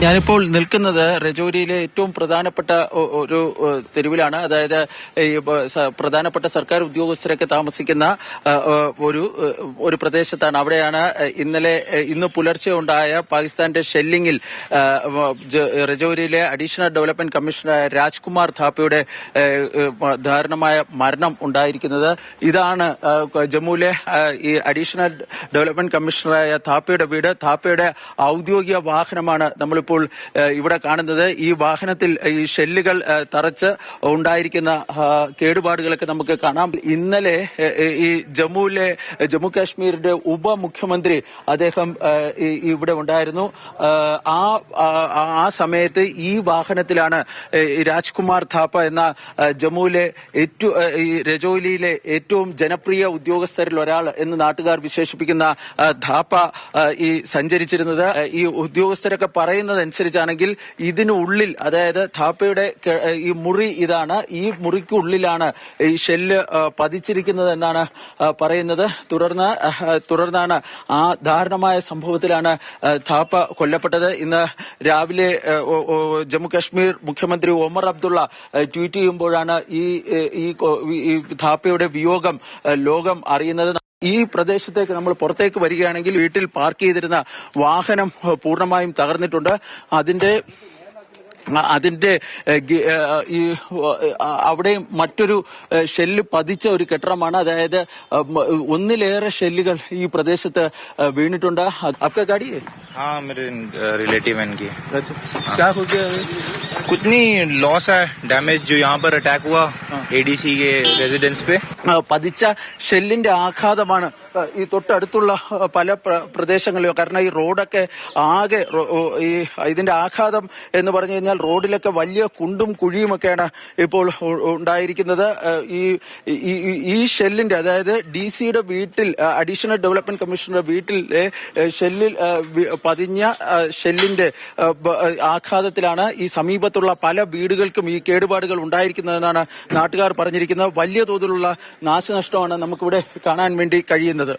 ഞാനിപ്പോൾ നിൽക്കുന്നത് രജൗരിയിലെ ഏറ്റവും പ്രധാനപ്പെട്ട ഒരു തെരുവിലാണ്. അതായത് ഈ പ്രധാനപ്പെട്ട സർക്കാർ ഉദ്യോഗസ്ഥരൊക്കെ താമസിക്കുന്ന ഒരു പ്രദേശത്താണ്. അവിടെയാണ് ഇന്ന് പുലർച്ചെ ഉണ്ടായ പാകിസ്ഥാന്റെ ഷെല്ലിങ്ങിൽ രജൗരിയിലെ അഡീഷണൽ ഡെവലപ്മെന്റ് കമ്മീഷണറായ രാജ്കുമാർ ഥാപ്പയുടെ ദാരുണമായ മരണം ഉണ്ടായിരിക്കുന്നത്. ഇതാണ് ജമ്മുവിലെ ഈ അഡീഷണൽ ഡെവലപ്മെന്റ് കമ്മീഷണറായ ഥാപ്പയുടെ വീട്. ഥാപ്പയുടെ ഔദ്യോഗിക വാഹനമാണ് നമ്മളിപ്പോൾ ഇവിടെ കാണുന്നത്. ഈ വാഹനത്തിൽ ഈ ഷെല്ലുകൾ തറച്ച് ഉണ്ടായിരിക്കുന്ന കേടുപാടുകളൊക്കെ നമുക്ക് കാണാം. ഇന്നലെ ഈ ജമ്മു കാശ്മീരിന്റെ ഉപമുഖ്യമന്ത്രി അദ്ദേഹം ഇവിടെ ഉണ്ടായിരുന്നു. ആ സമയത്ത് ഈ വാഹനത്തിലാണ് രാജ്കുമാർ ഥാപ്പ എന്ന ജമ്മുവിലെ രജൌരിയിലെ ഏറ്റവും ജനപ്രിയ ഉദ്യോഗസ്ഥരിൽ ഒരാൾ എന്ന് നാട്ടുകാർ വിശേഷിപ്പിക്കുന്ന ഥാപ്പ ഈ സഞ്ചരിച്ചിരുന്നത്. ഈ ഉദ്യോഗസ്ഥരൊക്കെ പറയുന്നതനുസരിച്ചാണെങ്കിൽ ഇതിനുള്ളിൽ, അതായത് ഥാപ്പയുടെ ഈ മുറി ഇതാണ്, ഈ മുറിക്കുള്ളിലാണ് ഈ ഷെല്ല് പതിച്ചിരിക്കുന്നത് എന്നാണ് പറയുന്നത്. തുടർന്നാണ് ആ ദാരുണമായ സംഭവത്തിലാണ് ഥാപ്പ കൊല്ലപ്പെട്ടത്. ഇന്ന് രാവിലെ ജമ്മു കാശ്മീർ മുഖ്യമന്ത്രി ഒമർ അബ്ദുള്ള ട്വീറ്റ് ചെയ്യുമ്പോഴാണ് ഈ ഥാപ്പയുടെ വിയോഗം ലോകം അറിയുന്നത്. ഈ പ്രദേശത്തേക്ക് നമ്മൾ പുറത്തേക്ക് വരികയാണെങ്കിൽ വീട്ടിൽ പാർക്ക് ചെയ്തിരുന്ന വാഹനം പൂർണ്ണമായും തകർന്നിട്ടുണ്ട്. അതിന്റെ ഈ അവിടെയും മറ്റൊരു ഷെല്ല് പതിച്ച ഒരു കെട്ടിടമാണ്. അതായത് ഒന്നിലേറെ ഷെല്ലുകൾ ഈ പ്രദേശത്ത് വീണിട്ടുണ്ട്. आपका गाड़ी है? हाँ, मेरे रिलेटिव है इनकी। क्या हो गया? कुछ नहीं, लॉस है, डैमेज जो यहाँ पर अटैक हुआ एडीसी के रेजिडेंस पे. പതിച്ച ഷെല്ലിന്റെ ആഘാതമാണ് ഈ തൊട്ടടുത്തുള്ള പല പ്രദേശങ്ങളിലും. കാരണം ഈ റോഡൊക്കെ ആകെ ഇതിന്റെ ആഘാതം എന്ന് പറഞ്ഞു കഴിഞ്ഞാൽ റോഡിലൊക്കെ വലിയ കുണ്ടും കുഴിയുമൊക്കെയാണ് ഇപ്പോൾ ഉണ്ടായിരിക്കുന്നത്. ഈ ഷെല്ലിന്റെ, അതായത് DC-യുടെ വീട്ടിൽ, അഡീഷണൽ ഡെവലപ്മെന്റ് കമ്മീഷണറുടെ വീട്ടിലെ ഷെല്ലിൽ പതിഞ്ഞ ഷെല്ലിന്റെ ആഘാതത്തിലാണ് ഈ സമീപത്തുള്ള പല വീടുകൾക്കും ഈ കേടുപാടുകൾ ഉണ്ടായിരിക്കുന്നതെന്നാണ് നാട്ടുകാർ പറഞ്ഞിരിക്കുന്നത്. വലിയ തോതിലുള്ള നാശനഷ്ടമാണ് നമുക്കിവിടെ കാണാൻ വേണ്ടി കഴിയുന്നത്.